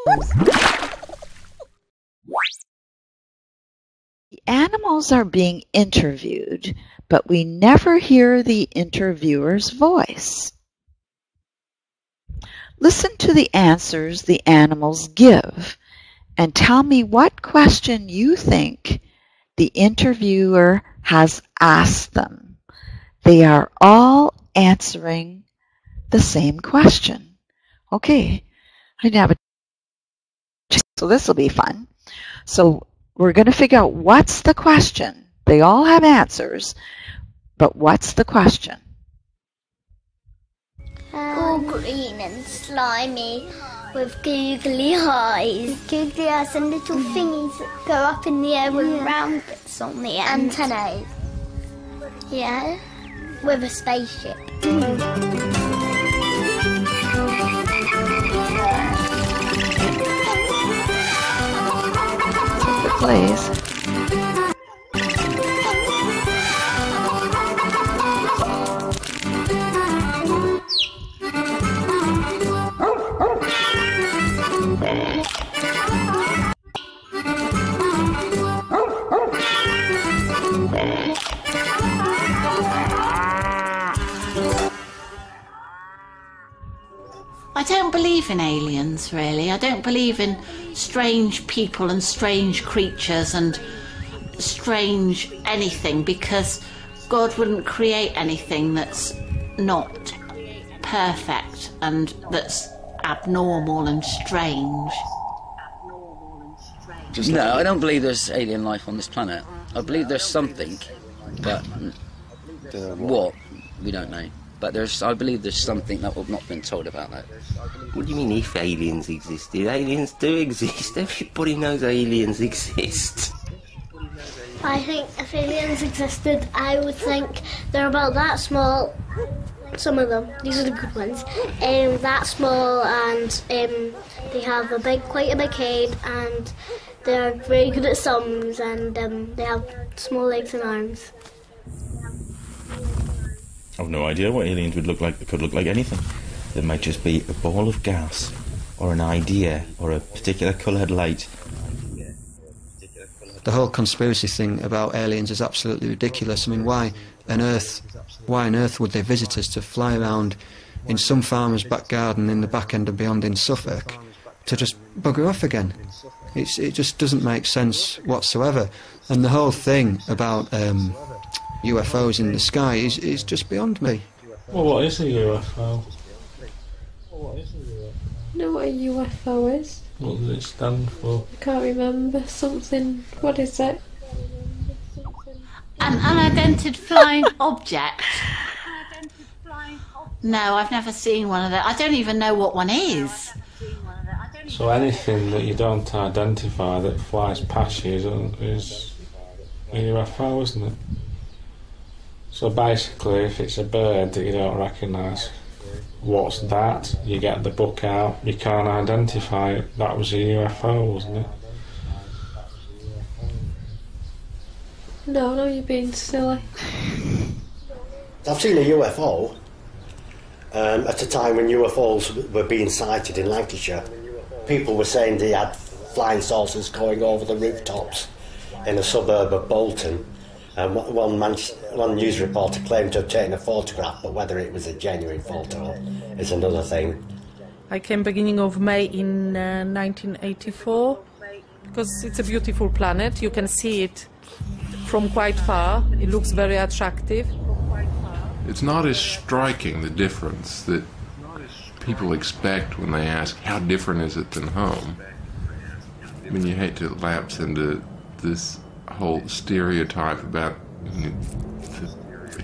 The animals are being interviewed, but we never hear the interviewer's voice. Listen to the answers the animals give and tell me what question you think the interviewer has asked them. They are all answering the same question. Okay, I have a so this will be fun. So we're going to figure out what's the question. They all have answers, but what's the question? All green and slimy with googly eyes. Googly eyes and little thingies that go up in the air with round bits on the end. Antennae. Yeah, with a spaceship. Please. I don't believe in aliens, really. I don't believe in strange people and strange creatures and strange anything, because God wouldn't create anything that's not perfect and that's abnormal and strange. No, I don't believe there's alien life on this planet. I believe there's something, but what, we don't know. But I believe there's something that we've not been told about that. What do you mean if aliens existed? Aliens do exist. Everybody knows aliens exist. I think if aliens existed, I would think they're about that small. Some of them, these are the good ones, that small, and they have quite a big head, and they're very good at sums, and they have small legs and arms. I've no idea what aliens would look like. They could look like anything. There might just be a ball of gas, or an idea, or a particular coloured light. The whole conspiracy thing about aliens is absolutely ridiculous. I mean, why on earth would they visit us to fly around in some farmer's back garden in the back end and beyond in Suffolk to just bugger off again? It just doesn't make sense whatsoever. And the whole thing about UFOs in the sky is just beyond me. Well, what is a UFO? You know what a UFO is? What does it stand for? I can't remember. Something. What is it? An unidentified flying object. No, I've never seen one of those. I don't even know what one is. So anything that you don't identify that flies past you is a UFO, isn't it? So basically, if it's a bird that you don't recognise, what's that? You get the book out, you can't identify it. That was a UFO, wasn't it? No, you're being silly. I've seen a UFO at a time when UFOs were being sighted in Lancashire. People were saying they had flying saucers going over the rooftops in a suburb of Bolton. One news reporter claimed to have taken a photograph, but whether it was a genuine photo is another thing. I came beginning of May in 1984 because it's a beautiful planet. You can see it from quite far. It looks very attractive. It's not as striking, the difference that people expect when they ask, how different is it than home? I mean, you hate to lapse into this whole stereotype about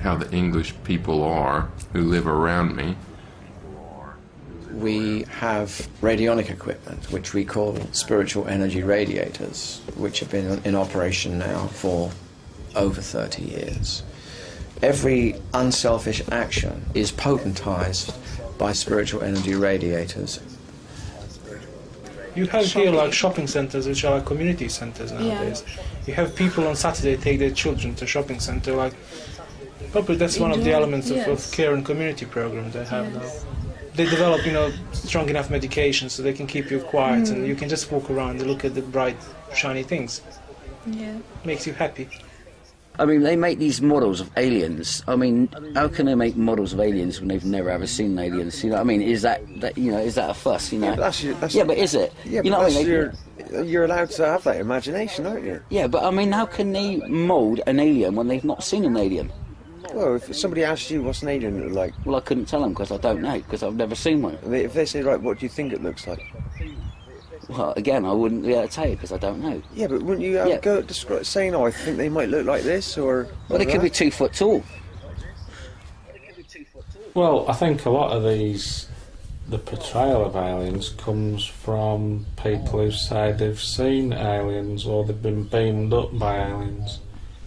how the English people are who live around me. We have radionic equipment, which we call spiritual energy radiators, which have been in operation now for over 30 years. Every unselfish action is potentized by spiritual energy radiators. You have here like shopping centres, which are like community centres nowadays. Yeah. You have people on Saturday take their children to shopping centre. Like, probably that's one of the elements of care and community program they have now. they develop, you know, strong enough medication so they can keep you quiet and you can just walk around and look at the bright, shiny things. Yeah. Makes you happy. I mean, they make these models of aliens. I mean, how can they make models of aliens when they've never ever seen aliens? You know what I mean? Is that you know, is that a fuss? You know? Yeah, but but is it? Yeah, you know but what I mean? you're allowed to have that imagination, aren't you? Yeah, but I mean, how can they mould an alien when they've not seen an alien? Well, if somebody asked you what's an alien look like... Well, I couldn't tell them because I don't know, because I've never seen one. If they say, right, what do you think it looks like? Well, again, I wouldn't be able to tell you because I don't know. Yeah, but wouldn't you go saying, oh, I think they might look like this, or... Well, they could be 2 foot tall. Well, I think a lot of the portrayal of aliens comes from people who say they've seen aliens or they've been beamed up by aliens.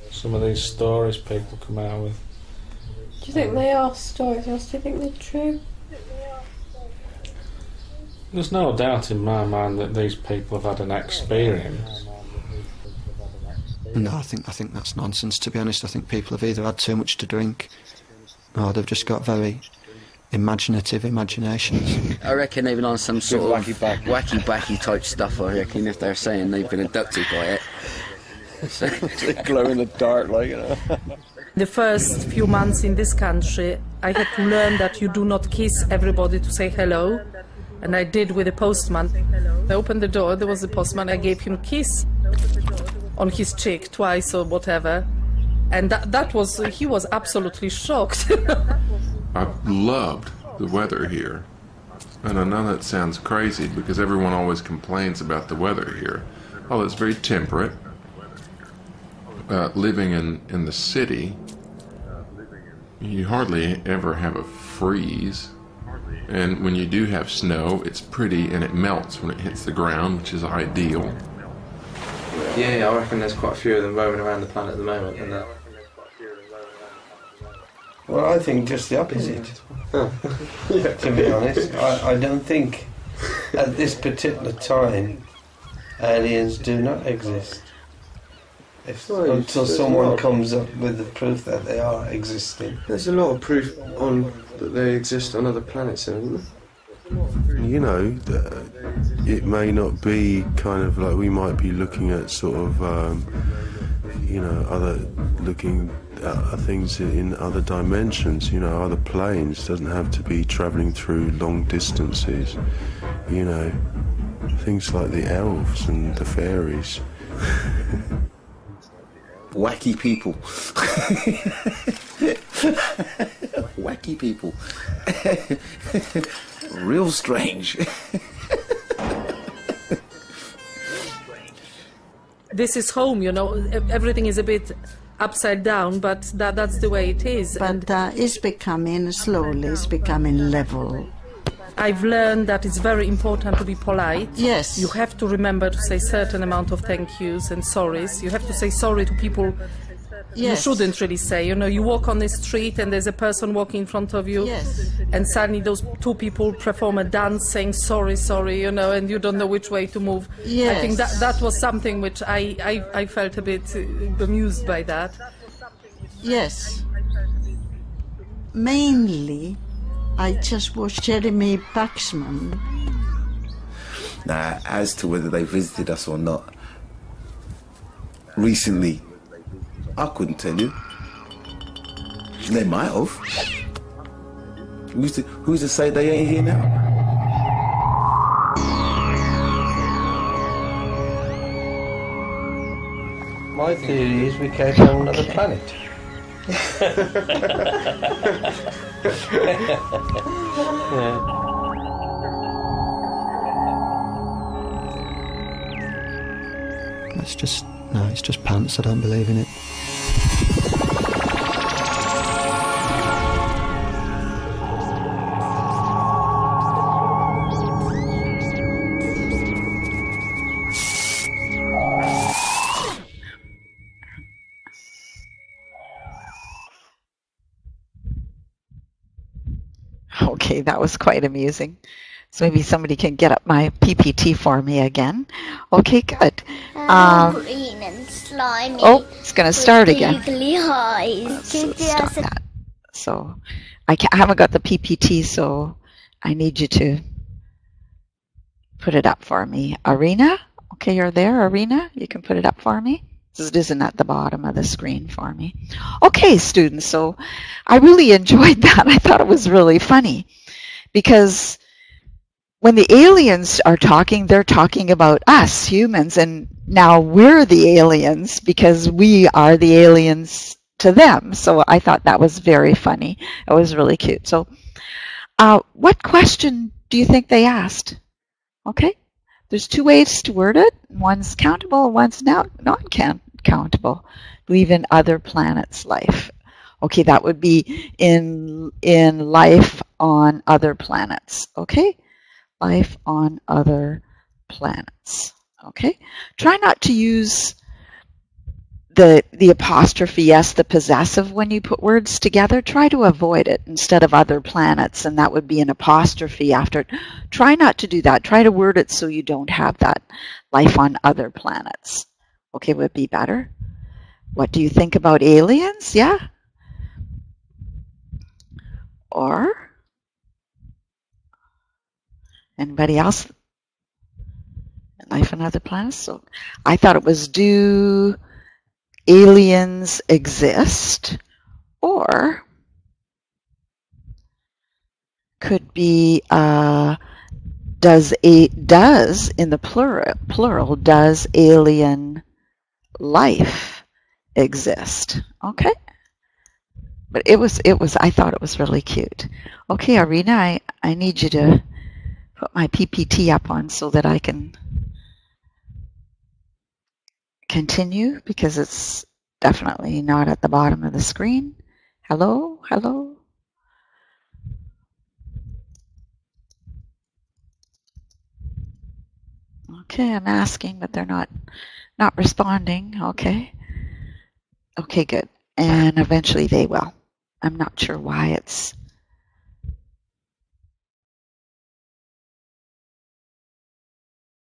Some of these stories people come out with. Do you think they are stories, or do you think they're true? There's no doubt in my mind that these people have had an experience. No, I think that's nonsense, to be honest. I think people have either had too much to drink or they've just got very imaginative imaginations. I reckon they've been on some sort of wacky type stuff, I reckon, if they're saying they've been abducted by it. So they glow in the dark, like, you know. The first few months in this country, I had to learn that you do not kiss everybody to say hello. And I did with the postman. I opened the door, there was the postman, I gave him a kiss on his cheek twice or whatever. And he was absolutely shocked. I've loved the weather here. And I know that sounds crazy because everyone always complains about the weather here. Oh, it's very temperate. Living in the city, you hardly ever have a freeze. And when you do have snow, it's pretty and it melts when it hits the ground, which is ideal. Yeah, I reckon there's quite a few of them roaming around the planet at the moment. And that. Well, I think just the opposite. To be honest, I don't think at this particular time aliens do not exist. Until someone comes up with the proof that they are existing. There's a lot of proof that they exist on other planets, isn't there? You know, it may not be kind of like we might be looking at sort of, you know, looking at things in other dimensions, you know, other planes. Doesn't have to be travelling through long distances, you know, things like the elves and the fairies. Wacky people. Wacky people. Real strange. This is home, you know, everything is a bit upside down, but that's the way it is. But it's becoming, slowly, it's becoming level. I've learned that it's very important to be polite. Yes. You have to remember to say certain amount of thank yous and sorries. You have to say sorry to people you shouldn't really say. You know, you walk on the street and there's a person walking in front of you, and suddenly those two people perform a dance saying sorry, sorry, you know, and you don't know which way to move. Yes. I think that was something which I felt a bit bemused by that. Yes. Mainly, I just watched Jeremy Paxman. Now, as to whether they visited us or not, recently, I couldn't tell you. They might have. Who's to say they ain't here now? My theory is we came from another planet. It's just pants. I don't believe in it. Okay, that was quite amusing. So maybe somebody can get up my PPT for me again. Okay, good. Green and slimy. Oh, it's going to start again. Googly eyes. So stop that. So I haven't got the PPT, so I need you to put it up for me. Arena, okay, you're there, Arena? You can put it up for me? It isn't at the bottom of the screen for me. Okay, students, so I really enjoyed that. I thought it was really funny because when the aliens are talking, they're talking about us, humans, and now we're the aliens because we are the aliens to them. So I thought that was very funny. It was really cute. So what question do you think they asked? Okay, there's two ways to word it. One's countable, one's non-countable. Believe in other planets' life. Okay, that would be in life on other planets. Okay, life on other planets. Okay, try not to use the apostrophe s, the possessive, when you put words together. Try to avoid it instead of other planets, and that would be an apostrophe after it. Try not to do that. Try to word it so you don't have that life on other planets. Okay, would it be better? What do you think about aliens? Yeah? Or anybody else? Life on other planets? So I thought it was, do aliens exist? Or could be does in the plural does alien life exist? Okay, but it was I thought it was really cute. Okay, Arena, I need you to put my PPT up on so that I can continue, because it's definitely not at the bottom of the screen. Hello, hello. Okay, I'm asking, but they're not responding. Okay. Okay, good. And eventually they will. I'm not sure why it's